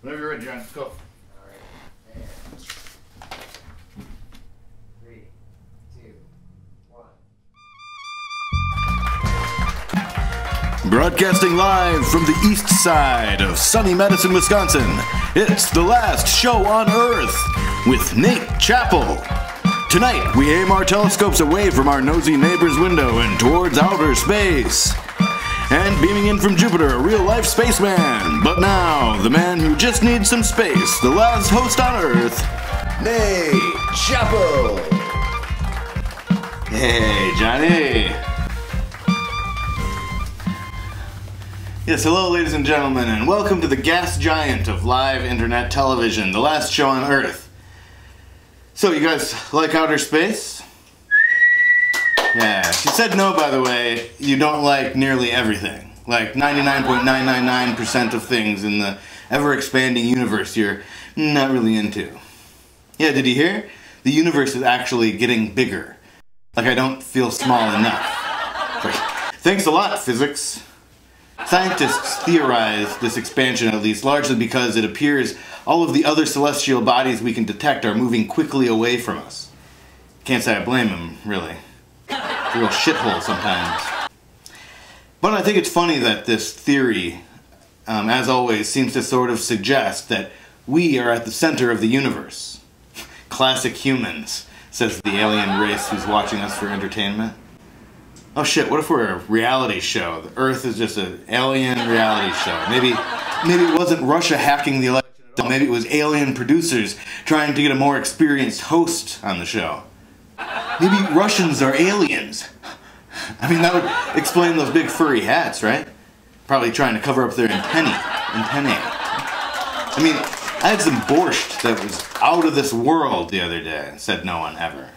Whenever you're ready, John, let's go. Alright, and 3, 2, 1. Broadcasting live from the east side of sunny Madison, Wisconsin, it's The Last Show on Earth with Nate Chappell. Tonight, we aim our telescopes away from our nosy neighbor's window and towards outer space. And beaming in from Jupiter, a real-life spaceman. But now, the man who just needs some space, the last host on Earth, Nate Chappell. Hey, Johnny. Yes, hello, ladies and gentlemen, and welcome to the gas giant of live internet television, the last show on Earth. So, you guys like outer space? Yeah, she said no, by the way. You don't like nearly everything. Like 99.999% of things in the ever-expanding universe you're not really into. Yeah, did you hear? The universe is actually getting bigger. Like I don't feel small enough. Like, thanks a lot, physics. Scientists theorize this expansion, at least, largely because it appears all of the other celestial bodies we can detect are moving quickly away from us. Can't say I blame them, really. It's a real shithole sometimes. But I think it's funny that this theory, as always, seems to sort of suggest that we are at the center of the universe. Classic humans, says the alien race who's watching us for entertainment. Oh shit, what if we're a reality show? The Earth is just an alien reality show. Maybe it wasn't Russia hacking the election at all. Maybe it was alien producers trying to get a more experienced host on the show. Maybe Russians are aliens. I mean, that would explain those big furry hats, right? Probably trying to cover up their antennae. I mean, I had some borscht that was out of this world the other day, said no one ever.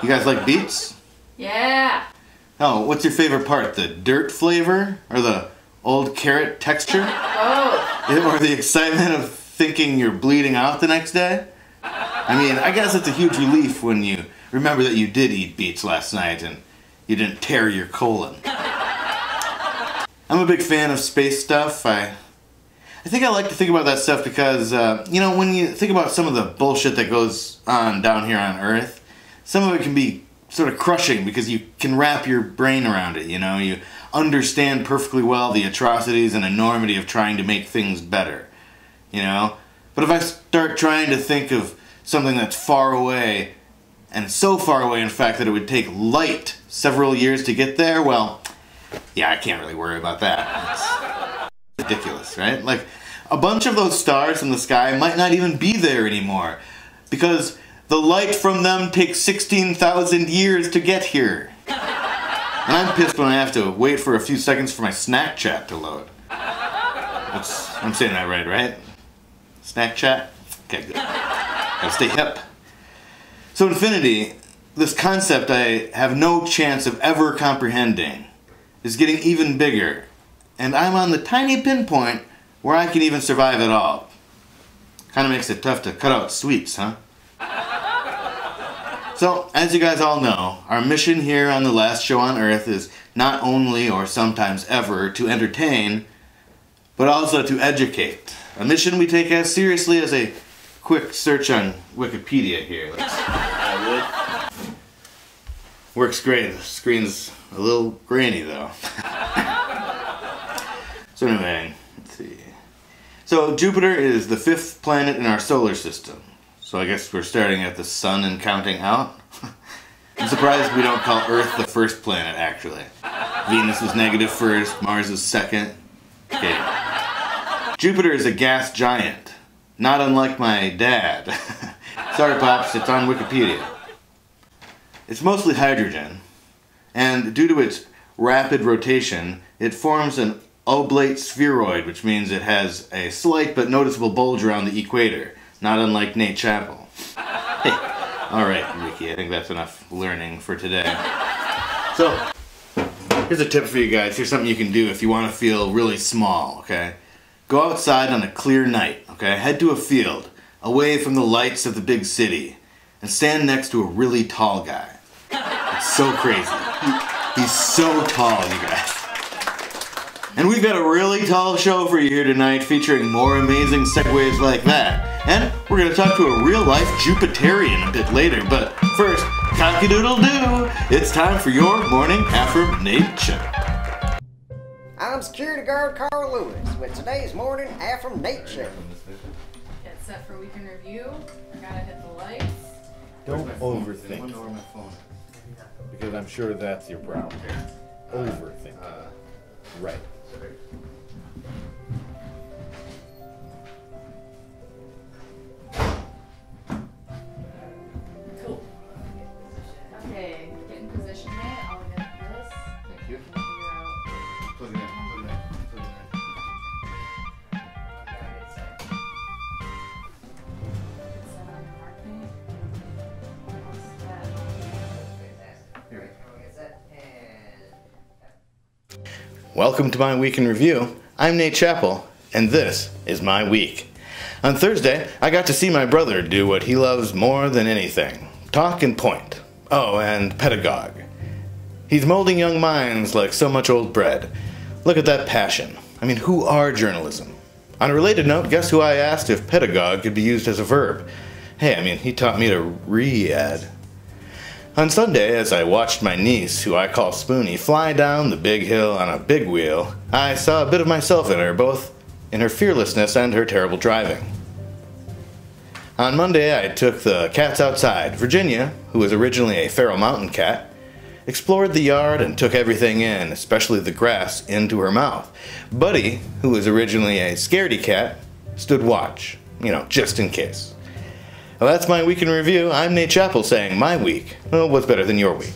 You guys like beets? Yeah. Oh, what's your favorite part? The dirt flavor? Or the old carrot texture? Oh. Or the excitement of thinking you're bleeding out the next day? I mean, I guess it's a huge relief when you remember that you did eat beets last night and you didn't tear your colon. I'm a big fan of space stuff. I think I like to think about that stuff because, you know, when you think about some of the bullshit that goes on down here on Earth, some of it can be sort of crushing because you can wrap your brain around it, you know? You understand perfectly well the atrocities and enormity of trying to make things better, you know? But if I start trying to think of something that's far away, and so far away, in fact, that it would take light several years to get there, well, yeah, I can't really worry about that. It's ridiculous, right? Like, a bunch of those stars in the sky might not even be there anymore, because the light from them takes 16,000 years to get here. And I'm pissed when I have to wait for a few seconds for my snack chat to load. I'm saying that right? Snack chat? Okay, good. Gotta stay hip. So infinity, this concept I have no chance of ever comprehending, is getting even bigger. And I'm on the tiny pinpoint where I can even survive at all. Kinda makes it tough to cut out sweets, huh? So, as you guys all know, our mission here on The Last Show on Earth is not only, or sometimes ever, to entertain, but also to educate. A mission we take as seriously as a quick search on Wikipedia here. Works great. The screen's a little grainy though. So anyway, let's see. So Jupiter is the 5th planet in our solar system. So I guess we're starting at the sun and counting out. I'm surprised we don't call Earth the 1st planet, actually. Venus was negative 1st, Mars is 2nd. Okay. Jupiter is a gas giant, not unlike my dad. Sorry, Pops, it's on Wikipedia. It's mostly hydrogen, and due to its rapid rotation, it forms an oblate spheroid, which means it has a slight but noticeable bulge around the equator, not unlike Nate Chappell. Hey, alright, Ricky, I think that's enough learning for today. So, here's a tip for you guys. Here's something you can do if you want to feel really small, okay? Go outside on a clear night, okay? Head to a field, away from the lights of the big city, and stand next to a really tall guy. It's so crazy. He's so tall, you guys. And we've got a really tall show for you here tonight featuring more amazing segues like that. And we're going to talk to a real-life Jupiterian a bit later. But first, cock-a-doodle-doo, it's time for your morning affirmation. I'm security guard Carl Lewis with today's morning affirmation. Get set for weekend review. I gotta hit the lights. Don't overthink. Because I'm sure that's your problem. Overthink. Right. Cool. Okay, get in position, mate. I'll get this. Thank you. Figure out. Plug it in. Plug it in. Plug Set on your mark, mate. Here. And Welcome to my week in review. I'm Nate Chappell, and this is my week. On Thursday, I got to see my brother do what he loves more than anything: talk and point. Oh, and pedagogue. He's molding young minds like so much old bread. Look at that passion. I mean, who are journalism? On a related note, guess who I asked if pedagogue could be used as a verb? Hey, I mean, he taught me to re-add. On Sunday, as I watched my niece, who I call Spoonie, fly down the big hill on a big wheel, I saw a bit of myself in her, both in her fearlessness and her terrible driving. On Monday, I took the cats outside. Virginia, who was originally a feral mountain cat, explored the yard and took everything in, especially the grass, into her mouth. Buddy, who was originally a scaredy cat, stood watch, just in case. Well, that's my week in review. I'm Nate Chappell saying my week, well, was better than your week.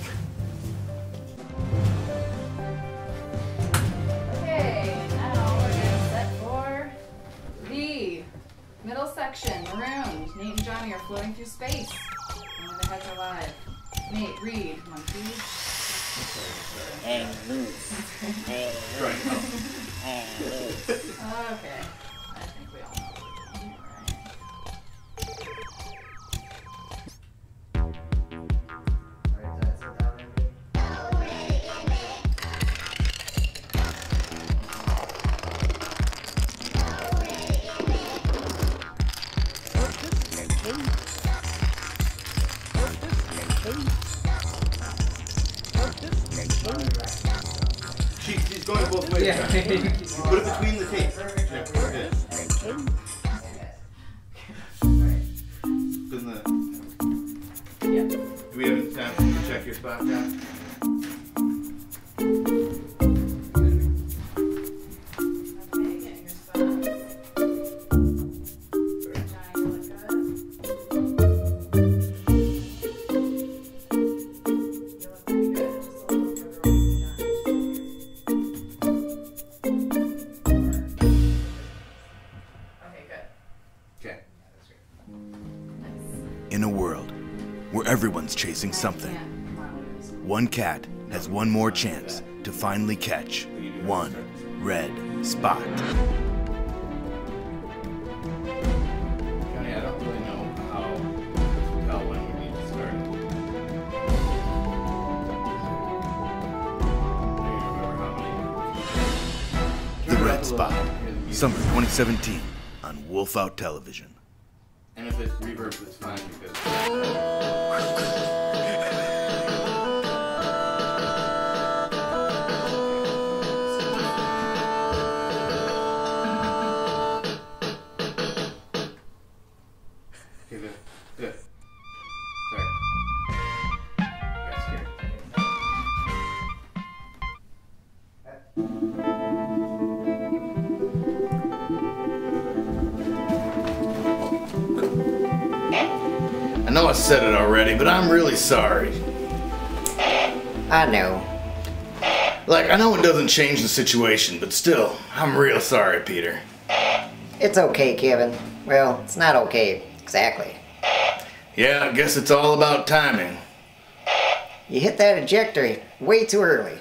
Okay, now we're getting set for the middle section. Marooned. Nate and Johnny are floating through space. Only the heads are live. Nate, read. Monkey. Okay. I think we all know what we're doing, right? She's going both ways. Yeah. Put it between the tape. Yeah. Do we have time to check your spot, John? Okay, get your spots. Johnny, you look good. You look pretty good. Just a little further away from Johnny. Okay, good. Okay. Nice. In a world where everyone's chasing something, one cat has one more chance to finally catch one red spot. Johnny, I don't really know how to tell when we need to start. The Red Spot, summer 2017 on Wolf Out Television. And if it's reverb, it's fine because... Okay, good. Good. Sorry. Got scared. I know I said it already, but I'm really sorry. I know. Like, I know it doesn't change the situation, but still, I'm real sorry, Peter. It's okay, Kevin. Well, it's not okay. Exactly. Yeah, I guess it's all about timing. You hit that ejector way too early.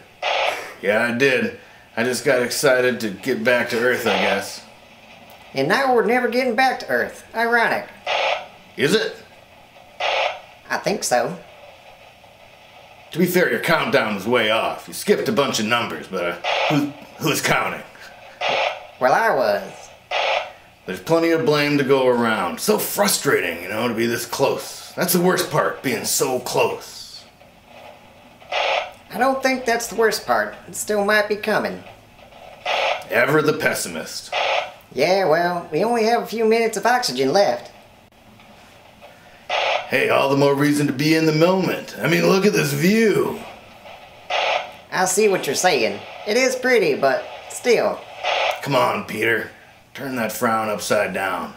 Yeah, I did. I just got excited to get back to Earth, I guess. And now we're never getting back to Earth. Ironic. Is it? I think so. To be fair, your countdown was way off. You skipped a bunch of numbers, but who's counting? Well, I was. There's plenty of blame to go around. So frustrating, you know, to be this close. That's the worst part, being so close. I don't think that's the worst part. It still might be coming. Ever the pessimist. Yeah, well, we only have a few minutes of oxygen left. Hey, all the more reason to be in the moment. I mean, look at this view. I see what you're saying. It is pretty, but still. Come on, Peter. Turn that frown upside down.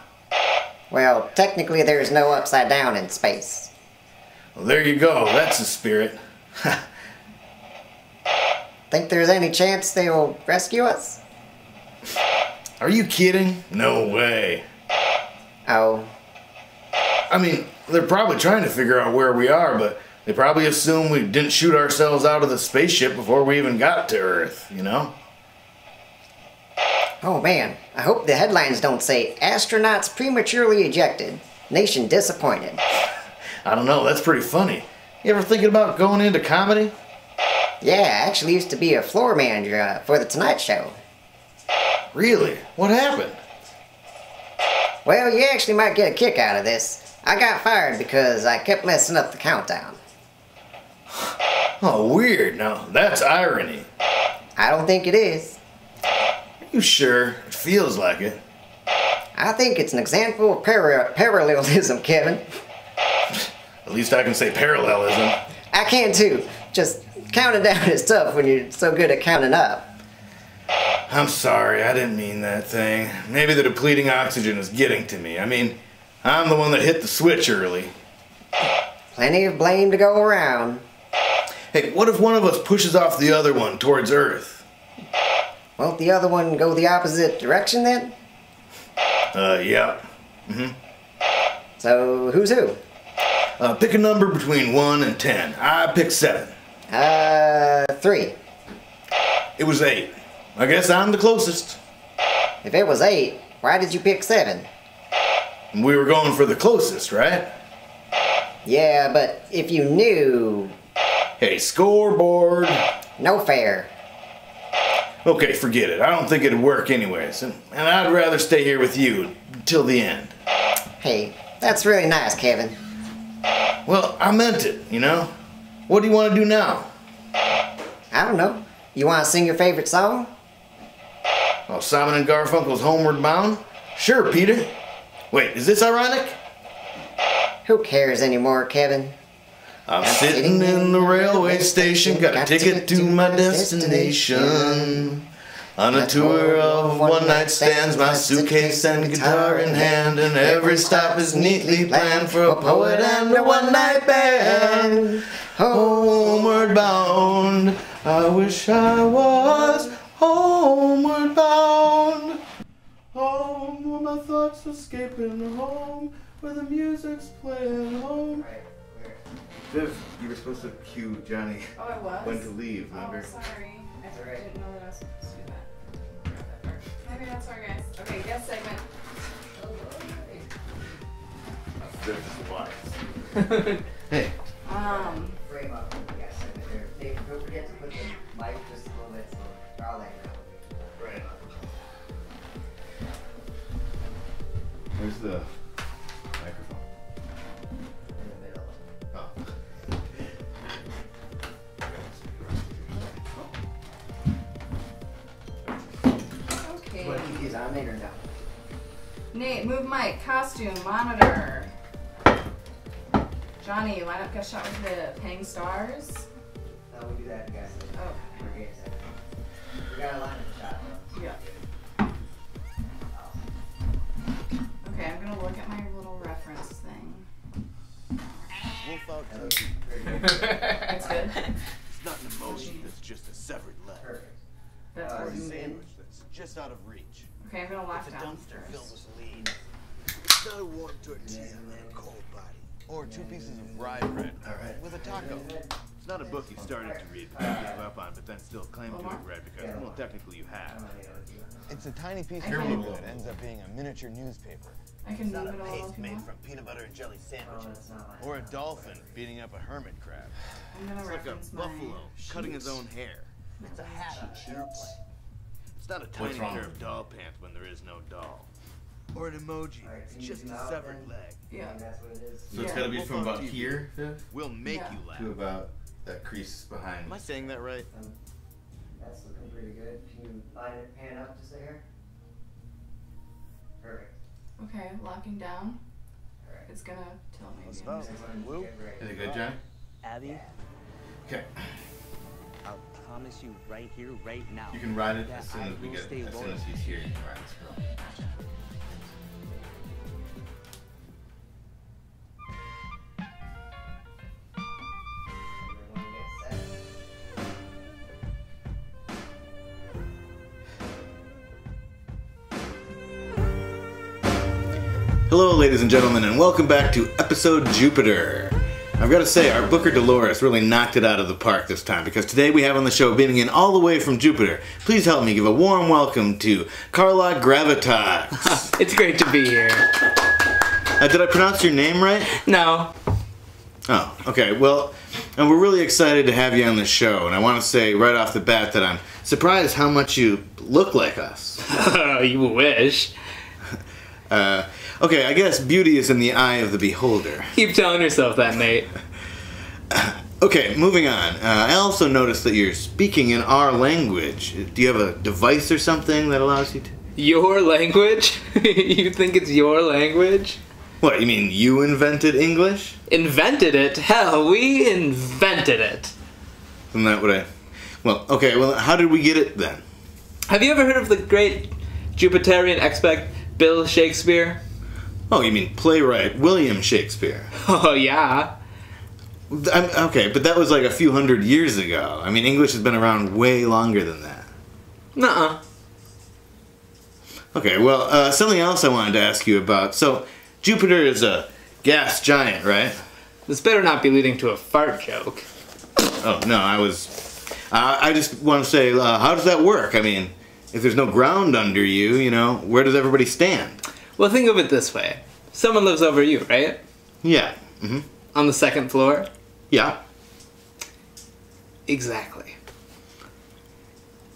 Well, technically there's no upside down in space. Well, there you go. That's the spirit. Think there's any chance they will rescue us? Are you kidding? No way. Oh. I mean, they're probably trying to figure out where we are, but they probably assume we didn't shoot ourselves out of the spaceship before we even got to Earth, you know? Oh man, I hope the headlines don't say, astronauts prematurely ejected, nation disappointed. I don't know, that's pretty funny. You ever thinking about going into comedy? Yeah, I actually used to be a floor manager for The Tonight Show. Really? What happened? Well, you actually might get a kick out of this. I got fired because I kept messing up the countdown. Oh, weird. Now, that's irony. I don't think it is. Are you sure? It feels like it. I think it's an example of parallelism, Kevin. At least I can say parallelism. I can too. Just counting down is tough when you're so good at counting up. I'm sorry, I didn't mean that thing. Maybe the depleting oxygen is getting to me. I mean, I'm the one that hit the switch early. Plenty of blame to go around. Hey, what if one of us pushes off the other one towards Earth? Won't the other one go the opposite direction then? Yeah. So, who's who? Pick a number between 1 and 10. I picked 7. 3. It was 8. I guess I'm the closest. If it was 8, why did you pick 7? We were going for the closest, right? Yeah, but if you knew... Hey, scoreboard. No fair. Okay, forget it. I don't think it'd work anyways. And I'd rather stay here with you till the end. Hey, that's really nice, Kevin. Well, I meant it, you know? What do you want to do now? I don't know. You want to sing your favorite song? Oh, Simon and Garfunkel's Homeward Bound? Sure, Peter. Wait, is this ironic? Who cares anymore, Kevin? I'm sitting in the railway station, got a ticket to my destination. On a tour of one-night stands, my suitcase and guitar in hand, and every stop is neatly planned for a poet and a one-night band. Homeward bound, I wish I was homeward bound. Home where my thoughts escaping, home where the music's playing, home. Viv, you were supposed to cue Johnny Oh, I was? when to leave, remember? Oh, sorry. I didn't know that I was supposed to do that. Grab that part. Maybe that's sorry, guys. Okay, guest segment. Viv is wise. Hey. Frame up, yes, Dave, don't forget to put the mic just a little bit so I'll let you know. Right. Where's the microphone? In the middle. Oh. Okay. What, he's on there or no? Nate, move mic, costume, monitor. Johnny, line up guest shot with the paying stars. No, we do that, guys. Oh, We're getting set. We got a line of shot. yeah. Okay, I'm gonna look at my little reference thing. Wolf out That's good. It's not an emotion, it's just a severed leg. Perfect. That's Or a working. sandwich that's just out of reach. Okay, I'm gonna laugh It's a dumpster filled downstairs. with lead. It's not a warm tortilla and a cold body. Or 2 pieces of rye bread with a taco. It's not a book you started to read but then gave up on, but then still claim to have read because, well, technically you have. It's a tiny piece I of can- paper that ends up being a miniature newspaper. I can It's not move a it a little paste if you made want. from peanut butter and jelly Oh, sandwiches. that's not mine. Or a dolphin beating up a hermit crab. I'm gonna It's like a reference my buffalo cutting his own hair. It's a hat on an airplane. It's not a What's tiny wrong? pair of doll pants when there is no doll. Or an emoji. Alright, It's can you just zoom a out severed then? leg. Yeah. That's what it is. So it's Yeah. gotta be We'll from phone about to you. here, Viv, We'll make Yeah. you laugh. to about that crease behind. Am I saying that right? That's looking pretty good. Can you line it, pan up just a hair? Perfect. Okay, locking down. Alright. It's gonna tell me. Let's the vote. answer. Next one, Woo. get ready. Is it good, Johnny? Abby, Okay. I'll promise you right here, right now. You can ride it that as soon I as we will get, stay as soon loyal. as he's here. You can ride this girl. Everyone get set. Hello, ladies and gentlemen, and welcome back to episode Jupiter. I've got to say, our booker Dolores really knocked it out of the park this time, because today we have on the show, beaming in all the way from Jupiter, please help me give a warm welcome to Carla Gravitas. It's great to be here. Did I pronounce your name right? No. Oh, okay. Well, and we're really excited to have you on the show, and I want to say right off the bat that I'm surprised how much you look like us. You wish. Okay, I guess beauty is in the eye of the beholder. Keep telling yourself that, Nate. Okay, moving on. I also noticed that you're speaking in our language. Do you have a device or something that allows you to? Your language? You think it's your language? What, you mean you invented English? Invented it? Hell, we invented it. Isn't that what I... Well, okay, well, how did we get it then? Have you ever heard of the great Jupiterian expert Bill Shakespeare? Oh, you mean playwright William Shakespeare. Oh, yeah. Okay, but that was like a few hundred years ago. I mean, English has been around way longer than that. Nuh-uh. Okay, well, something else I wanted to ask you about. So, Jupiter is a gas giant, right? This better not be leading to a fart joke. Oh, no, I just want to say, how does that work? I mean, if there's no ground under you, you know, where does everybody stand? Well, think of it this way. Someone lives over you, right? Yeah. Mm-hmm. On the second floor? Yeah. Exactly.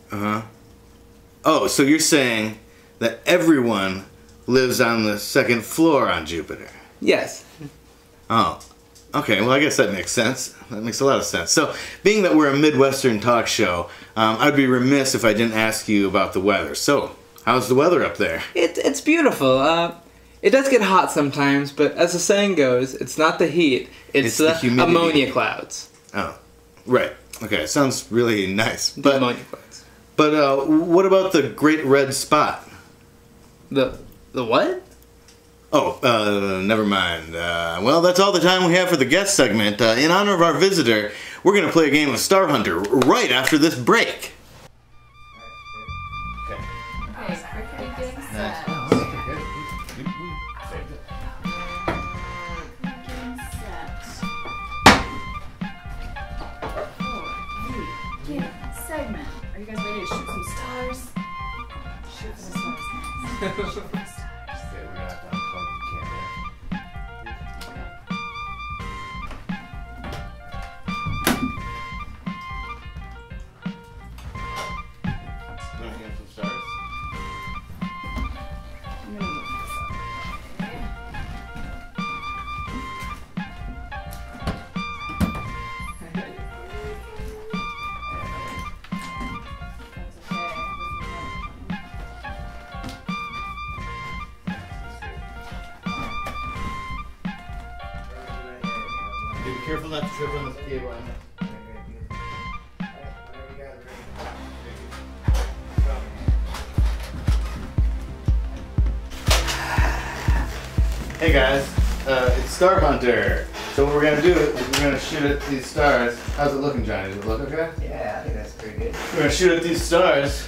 Uh-huh. Oh, so you're saying that everyone lives on the second floor on Jupiter? Yes. Oh. Okay, well, I guess that makes sense. That makes a lot of sense. So, being that we're a Midwestern talk show, I'd be remiss if I didn't ask you about the weather. So, how's the weather up there? It's beautiful. It does get hot sometimes, but as the saying goes, it's not the heat, it's the the humidity. ammonia clouds. Oh, right. Okay, sounds really nice. The ammonia clouds. But what about the Great Red Spot? The what? Oh, never mind. Well, that's all the time we have for the guest segment. In honor of our visitor, we're going to play a game of Star Hunter right after this break. Okay. Okay, crickety getting set. Getting set. For the game segment. Are you guys ready to shoot some stars? Shoot for the stars. Shoot for the stars. Okay, we're going to have to unplug the camera. Want to get some stars? I'm gonna move this up. Okay. That's okay. Be careful not to trip on this cable. Hey guys, it's Star Hunter. So what we're gonna do is we're gonna shoot at these stars. How's it looking, Johnny? Does it look okay? Yeah, I think that's pretty good. We're gonna shoot at these stars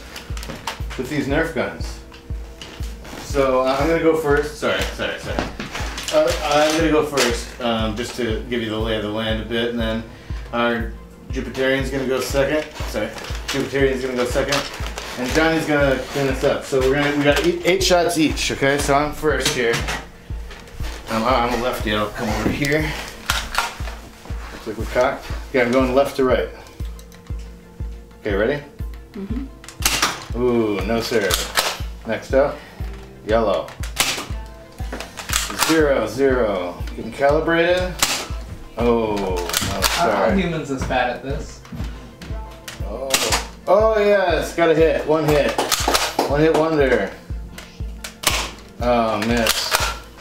with these Nerf guns. So I'm gonna go first. Sorry. I'm gonna go first, just to give you the lay of the land a bit, and then our Jupiterian's gonna go second. Jupiterian's gonna go second, and Johnny's gonna clean us up. So we got 8 shots each. Okay, so I'm first here. I'm a lefty. I'll come over here. Looks like we're cocked. Okay, I'm going left to right. Okay, ready? Mm-hmm. Ooh, no sir. Next up, yellow. 0, 0. Getting calibrated. Oh, no, How are sorry. humans this bad at this? Oh yes, got a hit. One hit. One hit wonder. Oh, miss.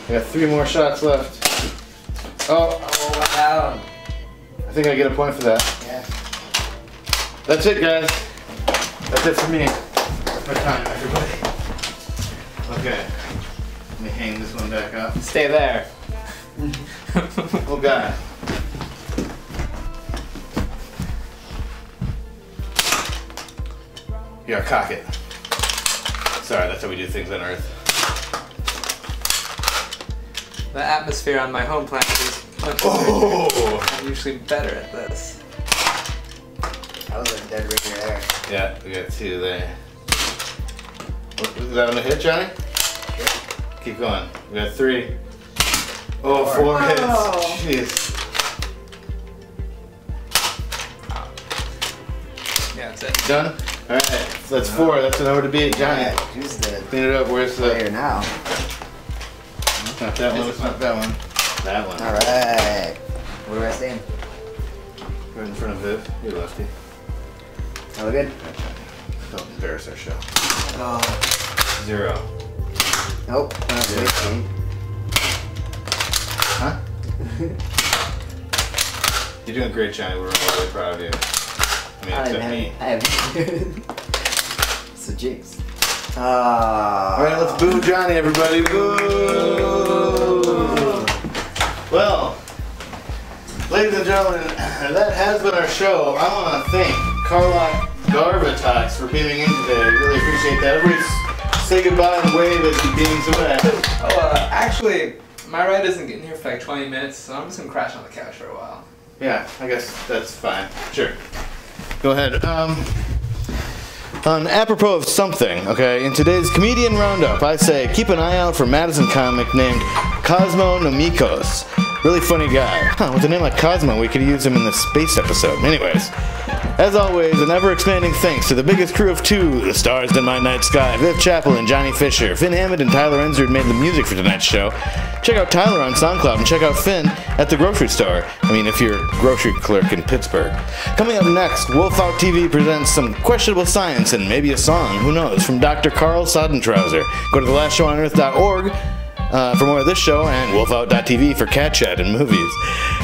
I got 3 more shots left. Oh, Down. I think I get a point for that. Yeah. That's it, guys. That's it for me. That's my time, everybody. Okay. Let me hang this one back up. Stay there. Oh, God. Here, cock it. Sorry, that's how we do things on Earth. The atmosphere on my home planet is much Oh! I'm usually better at this. That was a dead ringer there. Yeah, we got 2 there. Was that on the hit, Johnny? Sure. Keep going. We got 3. Oh, 4 hits. Jeez. Yeah, that's it. Done? Alright, so that's 4. That's the number to beat. Johnny, Yeah, who's the clean it up. Where's player the... now? Not that one. It's not that one. That one. Alright. Where do I stand? Right in front of Viv. You're lefty. Are we good? Don't embarrass our show. Oh. 0. Nope. Yeah. Huh? You're doing great, Johnny. We're really proud of you. I mean, except me. I have. It's a jinx. Alright, let's boo Johnny, everybody. Boo! Well, ladies and gentlemen, that has been our show. I want to thank Carlock Garvatox for beaming in today. I really appreciate that. Everybody say goodbye and wave as he beams away. Oh, actually, my ride isn't getting here for like 20 minutes, so I'm just gonna crash on the couch for a while. Yeah, I guess that's fine. Sure. Go ahead. Apropos of something, okay, in today's comedian roundup, I say keep an eye out for Madison comic named Cosmo Nomikos. Really funny guy. Huh, with a name like Cosmo, we could use him in the space episode. Anyways, as always, an ever-expanding thanks to the biggest crew of 2, the stars in my night sky, Viv Chappell, Johnny Fisher. Finn Hammond and Tyler Ensard made the music for tonight's show. Check out Tyler on SoundCloud and check out Finn at the grocery store. I mean, if you're a grocery clerk in Pittsburgh. Coming up next, Wolf Out TV presents some questionable science and maybe a song, who knows, from Dr. Carl Sodentrouser. Go to thelastshowonEarth.org for more of this show, and wolfout.tv for cat chat and movies.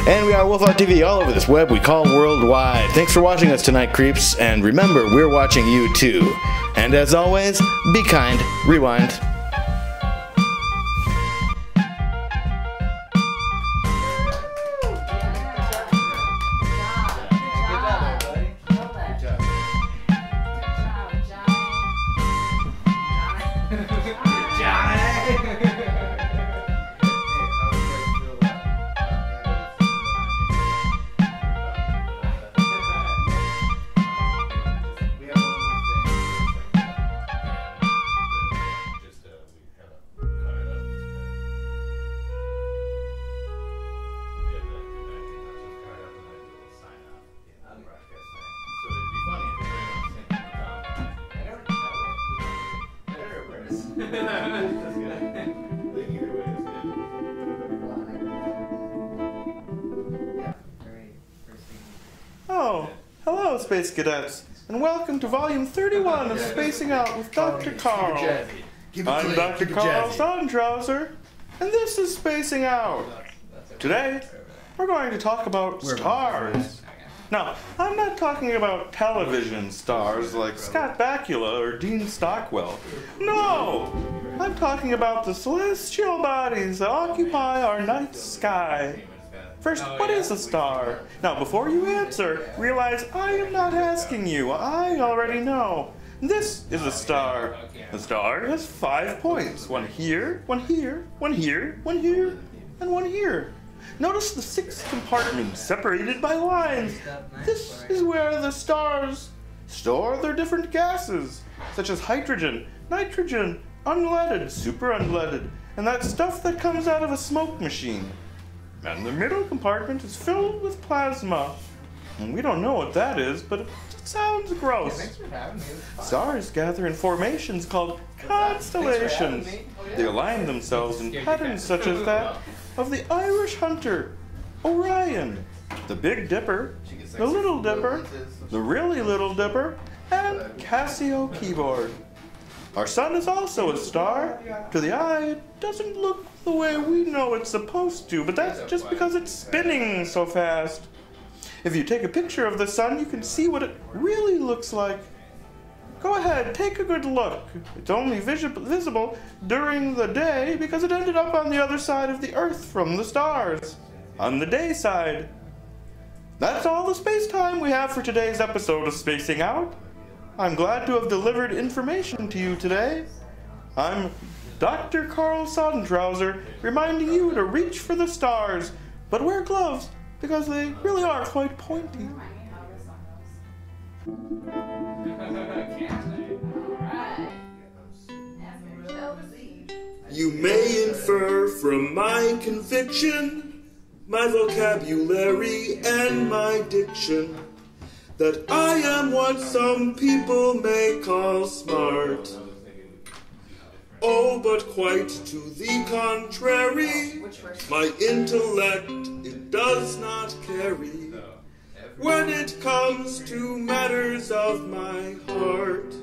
And we are Wolf Out TV all over this web we call worldwide. Thanks for watching us tonight, creeps, and remember, we're watching you too. And as always, be kind, rewind. Oh, hello, Space Cadets, and welcome to Volume 31 of Spacing Out with Dr. Carl. I'm Dr. Carl Sodentrouser, and this is Spacing Out. Today, we're going to talk about stars. Now, I'm not talking about television stars like Scott Bakula or Dean Stockwell. No! I'm talking about the celestial bodies that occupy our night sky. First, what is a star? Now, before you answer, realize I am not asking you. I already know. This is a star. The star has 5 points. One here, one here, one here, one here, and one here. Notice the 6 compartments separated by lines. This is where the stars store their different gases, such as hydrogen, nitrogen, unleaded, super unleaded, and that stuff that comes out of a smoke machine. And the middle compartment is filled with plasma. And we don't know what that is, but it sounds gross. Stars gather in formations called constellations. They align themselves in patterns such as that of the Irish hunter, Orion, the Big Dipper, the Little Dipper, the Really Little Dipper, and Casio keyboard. Our sun is also a star. To the eye, it doesn't look the way we know it's supposed to, but that's just because it's spinning so fast. If you take a picture of the sun, you can see what it really looks like. Go ahead, take a good look. It's only visible during the day because it ended up on the other side of the Earth from the stars, on the day side. That's all the space-time we have for today's episode of Spacing Out. I'm glad to have delivered information to you today. I'm Dr. Carl Sonnentrauser, reminding you to reach for the stars, but wear gloves because they really are quite pointy. You may infer from my conviction, my vocabulary and my diction, that I am what some people may call smart. Oh, but quite to the contrary, my intellect it does not carry when it comes to matters of my heart.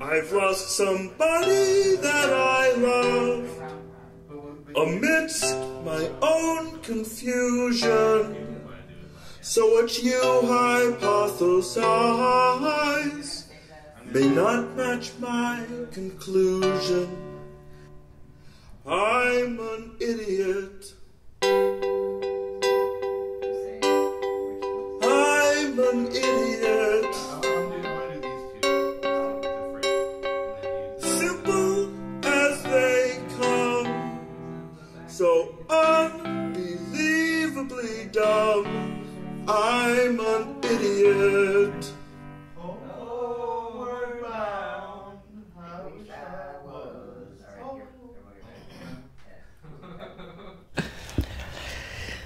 I've lost somebody that I love amidst my own confusion. So what you hypothesize may not match my conclusion. I'm an idiot. I'm an idiot. Simple as they come, so unbelievably dumb. I'm an idiot. Homeward bound, I wish I was.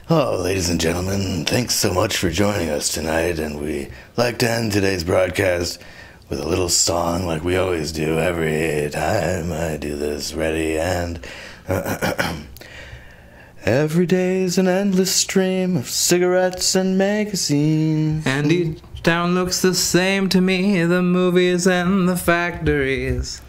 Hello, ladies and gentlemen. Thanks so much for joining us tonight, and we like to end today's broadcast with a little song like we always do every time I do this. Ready? And every day's an endless stream of cigarettes and magazines. And each town looks the same to me, the movies and the factories.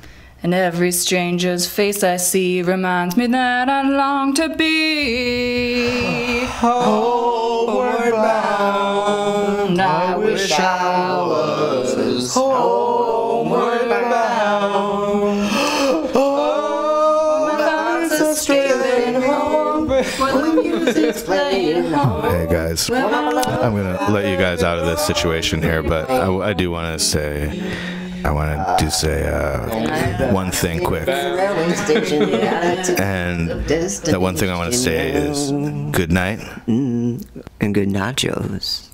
And every stranger's face I see reminds me that I long to be Homeward bound, I wish I was homeward bound. My thoughts are stealing home when the music's playing home. Hey guys, I'm gonna let you guys out of this situation here, but I do want to say, one thing quick. And that one thing I want to say is good night. And good nachos.